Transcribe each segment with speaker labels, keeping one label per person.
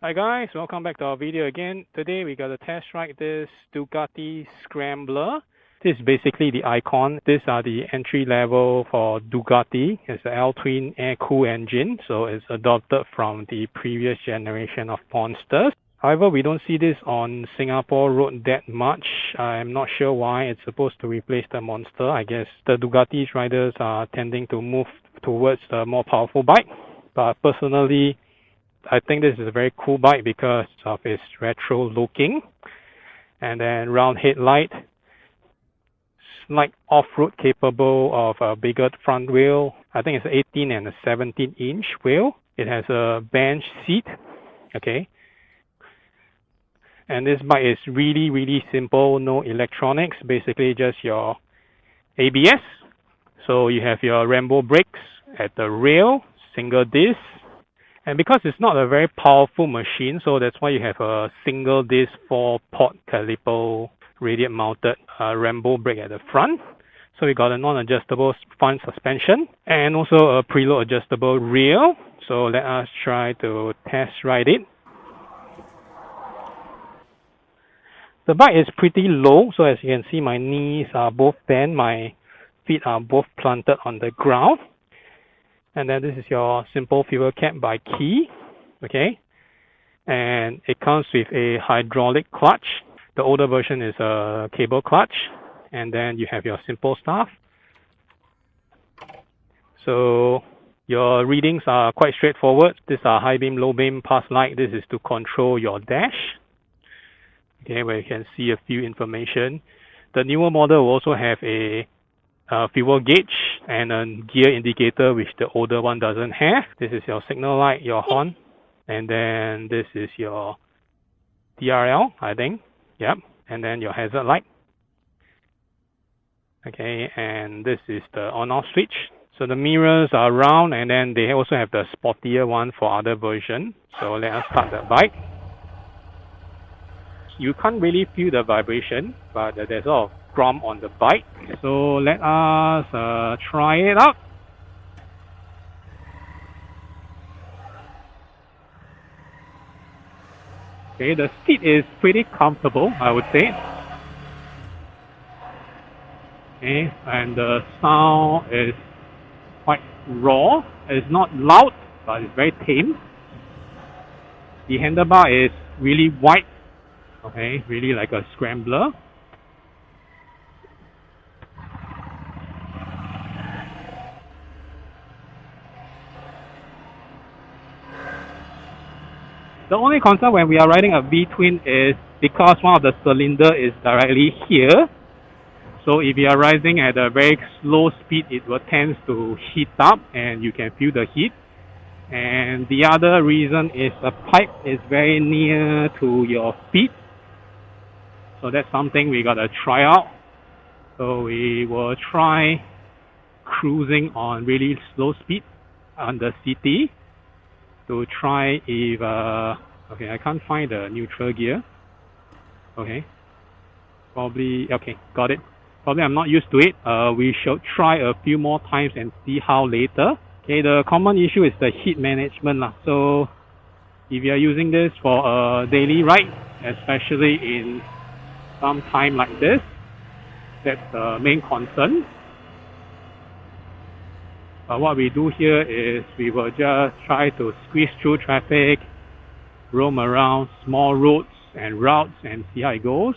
Speaker 1: Hi guys, welcome back to our video again. Today we got to test ride this Ducati Scrambler. This is basically the icon. These are the entry level for Ducati. It's an L-twin air-cooled engine, so it's adopted from the previous generation of Monsters. However, we don't see this on Singapore road that much. I'm not sure why. It's supposed to replace the Monster. I guess the Ducati's riders are tending to move towards a more powerful bike. But personally, I think this is a very cool bike because of its retro looking, and then round headlight, slight off-road capable of a bigger front wheel. I think it's 18 and a 17-inch wheel. It has a bench seat, okay. And this bike is really simple, no electronics, basically just your ABS. So you have your Rambo brakes at the rail, single disc. And because it's not a very powerful machine, so that's why you have a single disc 4-port caliper radial mounted Rambo brake at the front. So we got a non-adjustable front suspension and also a preload adjustable rear. So let us try to test ride it. The bike is pretty low, so as you can see, my knees are both bent, my feet are both planted on the ground. And then this is your simple fuel cap by key, okay? And it comes with a hydraulic clutch. The older version is a cable clutch. And then you have your simple stuff. So your readings are quite straightforward. These are high beam, low beam, pass light. This is to control your dash, okay, where you can see a few information. The newer model will also have a fuel gauge and a gear indicator, which the older one doesn't have. This is your signal light, your horn, and then this is your DRL, I think. Yep, and then your hazard light. Okay, and this is the on-off switch. So the mirrors are round, and then they also have the sportier one for other version. So let us start the bike. You can't really feel the vibration, but there's a lot of drum on the bike. So let us try it out. Okay, the seat is pretty comfortable, I would say. Okay, and the sound is quite raw. It's not loud, but it's very tame. The handlebar is really wide. Okay, really like a scrambler. The only concern when we are riding a V-twin is because one of the cylinder is directly here. So if you are riding at a very slow speed, it will tend to heat up and you can feel the heat. And the other reason is the pipe is very near to your feet. So that's something we gotta try out. So we will try cruising on really slow speed on the CT to try if okay, I can't find the neutral gear. Okay, probably okay, got it. Probably I'm not used to it. We shall try a few more times and see how later. Okay, the common issue is the heat management lah. So if you are using this for a daily ride, especially in some time like this, that's the main concern. What we do here is we will just try to squeeze through traffic, roam around small roads and routes and see how it goes.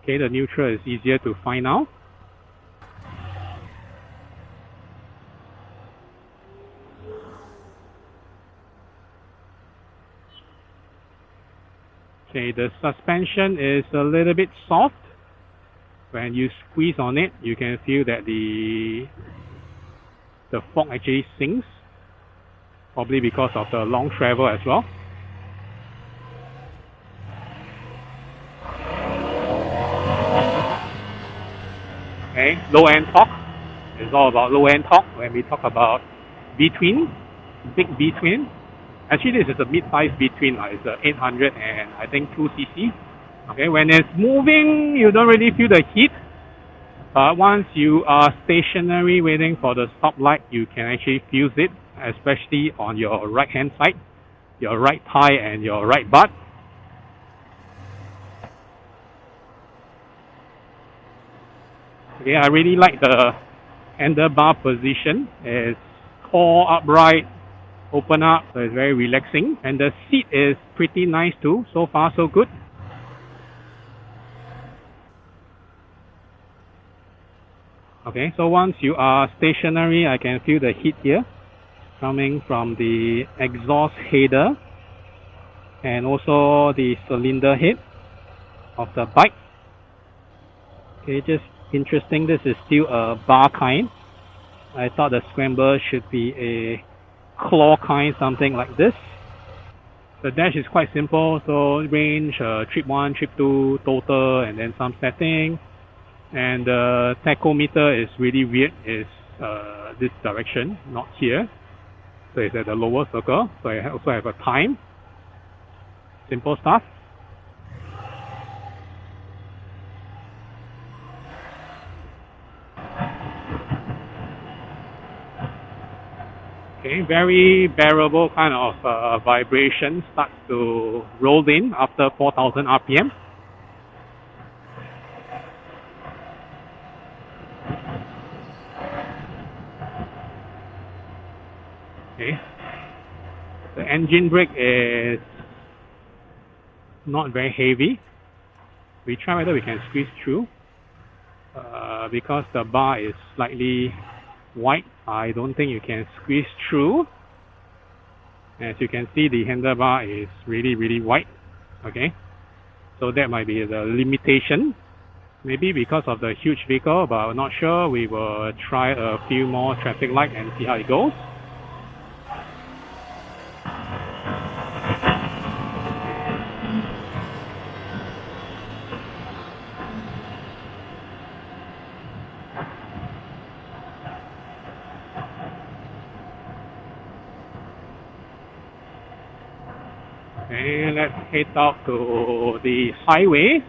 Speaker 1: Okay, the neutral is easier to find out. Okay, the suspension is a little bit soft. When you squeeze on it, you can feel that the fork actually sinks, probably because of the long travel as well. Okay, low-end torque. It's all about low-end torque when we talk about V-twin, big V-twin. Actually, this is a mid-size V-twin. It's a 800 and I think 2cc. Okay, when it's moving, you don't really feel the heat. But once you are stationary waiting for the stoplight, you can actually feel it. especially on your right hand side, your right thigh and your right butt. Okay, I really like the handlebar position. It's core upright, open up, so it's very relaxing. And the seat is pretty nice too. So far, so good. Okay, so once you are stationary, I can feel the heat here coming from the exhaust header and also the cylinder head of the bike. Okay, just interesting, this is still a bar kind. I thought the Scrambler should be a claw kind, something like this. The dash is quite simple, so range, trip 1, trip 2, total, and then some setting. And the tachometer is really weird, it's this direction, not here. So it's at the lower circle, so I also have a time. Simple stuff. Okay, very bearable kind of vibration starts to roll in after 4,000 RPM. Okay, the engine brake is not very heavy. We try whether we can squeeze through. Because the bar is slightly wide, I don't think you can squeeze through. As you can see, the handlebar is really wide. Okay, so that might be the limitation. Maybe because of the huge vehicle, but I'm not sure. We will try a few more traffic lights and see how it goes. Okay, let's head out to the highway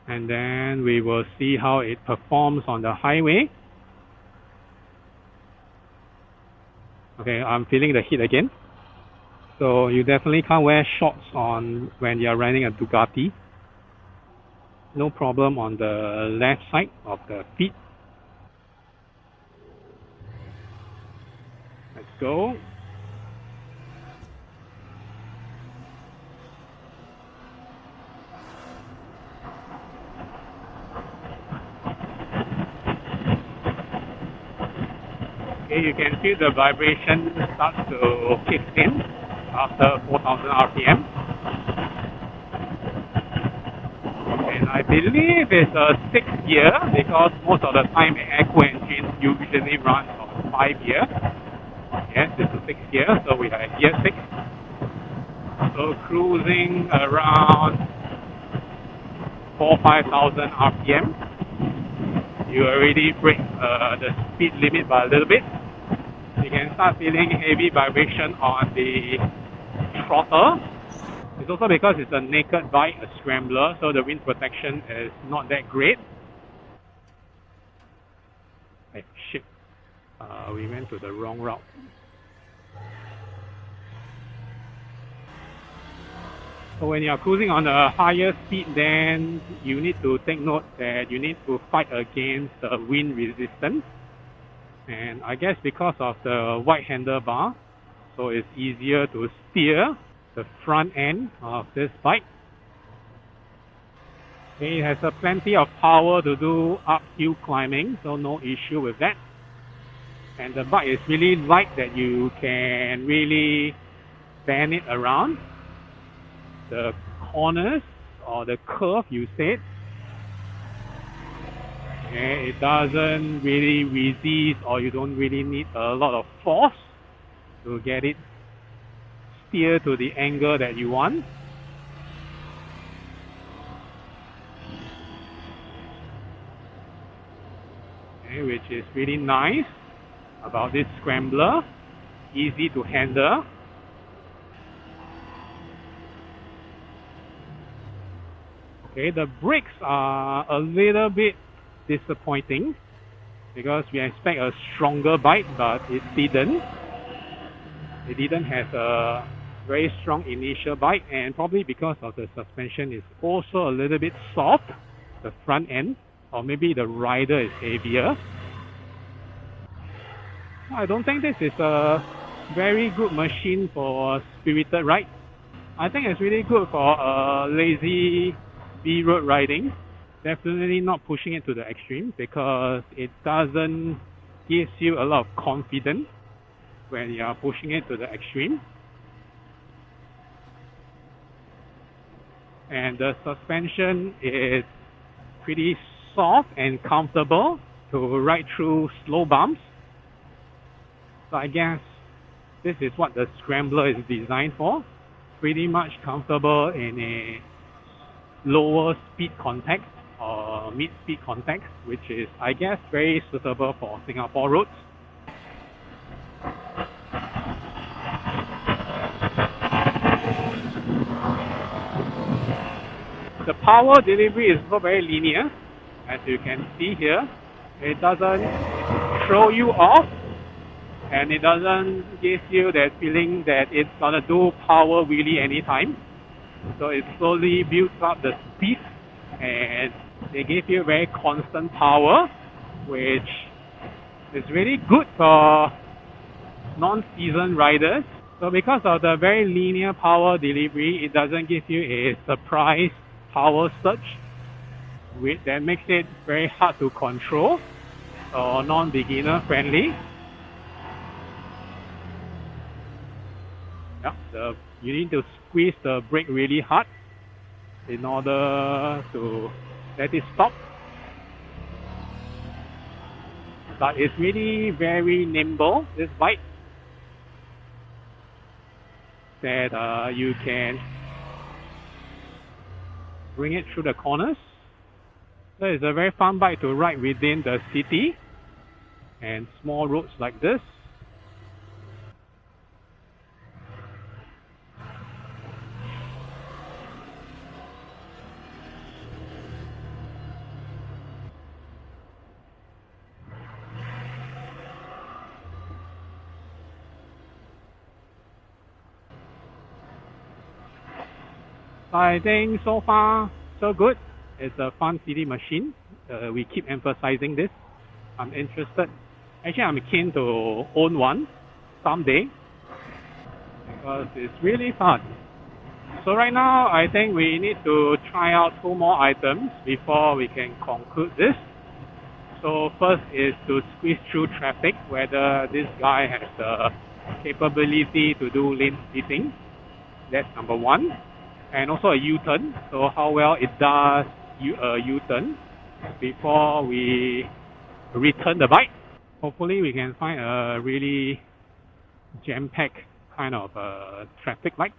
Speaker 1: and then we will see how it performs on the highway. Okay, I'm feeling the heat again. So you definitely can't wear shorts on when you're riding a Ducati. No problem on the left side of the feet. Let's go. Okay, you can feel the vibration starts to kick in after 4,000 RPM. And I believe it's a 6th year because most of the time eco engines usually run on 5 years. Yes, it's a 6th year, so we are at year 6. So cruising around 4,000-5,000 RPM. You already break the speed limit by a little bit. You can start feeling heavy vibration on the throttle. It's also because it's a naked bike, a Scrambler, so the wind protection is not that great. Hey, shit. We went to the wrong route. So when you are cruising on a higher speed, then you need to take note that you need to fight against the wind resistance. And I guess because of the wide handlebar, so it's easier to steer the front end of this bike. Okay, it has plenty of power to do uphill climbing, so no issue with that. And the bike is really light that you can really bend it around the corners or the curve you said. Okay, it doesn't really resist, or you don't really need a lot of force to get it steer to the angle that you want. Okay, which is really nice about this Scrambler, easy to handle. Okay, the brakes are a little bit disappointing. because we expect a stronger bite, but it didn't. It didn't have a very strong initial bite, and probably because of the suspension is also a little bit soft, the front end, or maybe the rider is heavier. I don't think this is a very good machine for spirited ride. I think it's really good for lazy B-road riding. Definitely not pushing it to the extreme, because it doesn't give you a lot of confidence when you are pushing it to the extreme. And the suspension is pretty soft and comfortable to ride through slow bumps. So I guess this is what the Scrambler is designed for. Pretty much comfortable in a lower speed context or mid-speed context, which is, I guess, very suitable for Singapore roads. The power delivery is also very linear, as you can see here. It doesn't throw you off, and it doesn't give you that feeling that it's gonna do power really anytime. So it slowly builds up the speed, and they give you very constant power, which is really good for non-seasoned riders. So because of the very linear power delivery, it doesn't give you a surprise power surge, that makes it very hard to control or non-beginner friendly. You need to squeeze the brake really hard in order to let it stop. But it's really very nimble, this bike, that you can bring it through the corners. So it's a very fun bike to ride within the city and small roads like this. I think so far, so good. It's a fun city machine. We keep emphasizing this. I'm interested. Actually, I'm keen to own one someday, because it's really fun. So right now, I think we need to try out 2 more items before we can conclude this. So first is to squeeze through traffic, whether this guy has the capability to do lane splitting. That's number 1. And also a U-turn, so how well it does a U-turn before we return the bike. Hopefully we can find a really jam-packed kind of traffic light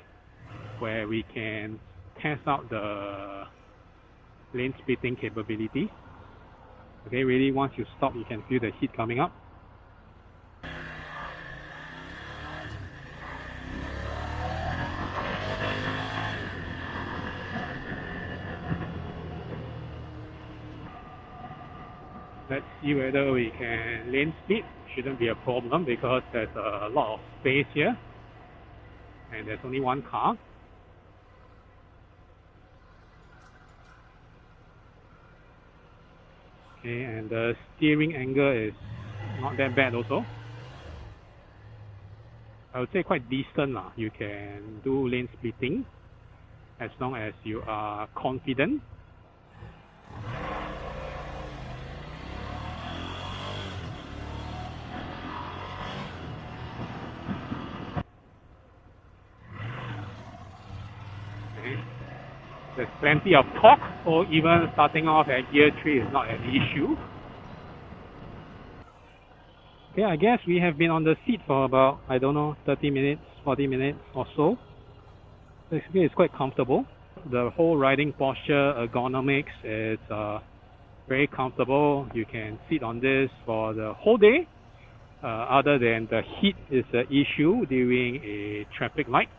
Speaker 1: where we can test out the lane splitting capability. Okay, really once you stop, you can feel the heat coming up. Let's see whether we can lane split. Shouldn't be a problem because there's a lot of space here and there's only one car. Okay, and the steering angle is not that bad also. I would say quite decent lah. You can do lane splitting as long as you are confident. There's plenty of torque, so even starting off at gear 3 is not an issue. Okay, I guess we have been on the seat for about, 30 minutes, 40 minutes or so. Basically, it's quite comfortable. The whole riding posture, ergonomics is very comfortable. You can sit on this for the whole day, other than the heat is an issue during a traffic light.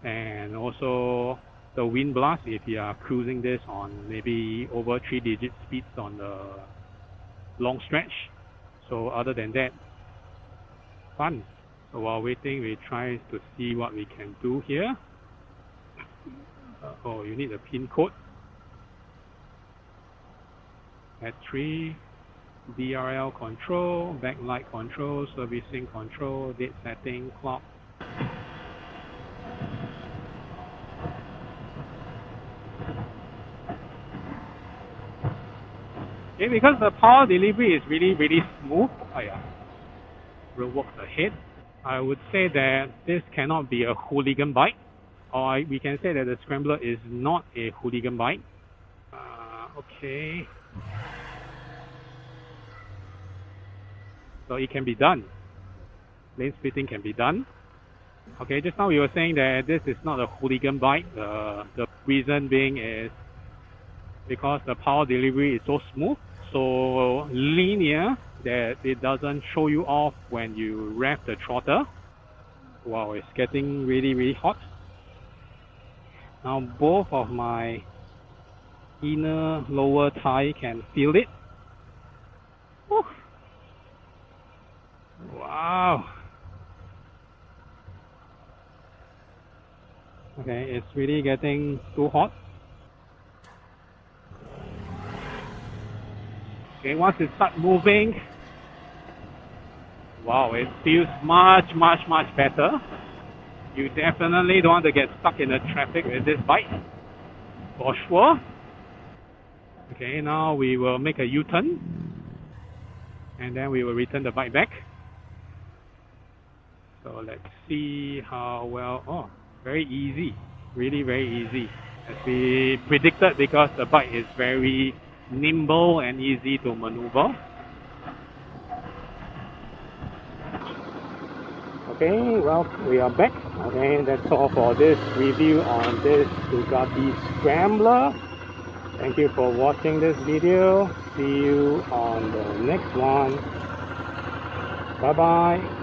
Speaker 1: And also the wind blast if you are cruising this on maybe over 3-digit speeds on the long stretch. So other than that, fun. So while waiting, we try to see what we can do here. Oh, you need a pin code. Battery, DRL control, backlight control, servicing control, date setting, clock. Okay, because the power delivery is really smooth. Oh yeah, roadworks ahead. I would say that this cannot be a hooligan bike, or we can say that the Scrambler is not a hooligan bike. Okay. So it can be done. Lane splitting can be done. Okay, just now we were saying that this is not a hooligan bike. The reason being is because the power delivery is so smooth, so linear that it doesn't show you off when you rev the throttle. Wow, it's getting really hot. Now both of my inner lower thigh can feel it. Woo. Wow. Okay, it's really getting too hot. Okay, once it starts moving, wow, it feels much better. You definitely don't want to get stuck in the traffic with this bike, for sure. Okay, now we will make a U-turn, and then we will return the bike back. So let's see how well. Oh, very easy, really very easy, as we predicted, because the bike is very nimble and easy to maneuver. Okay, well, we are back. Okay, that's all for this review on this Ducati Scrambler. Thank you for watching this video. See you on the next one. Bye bye.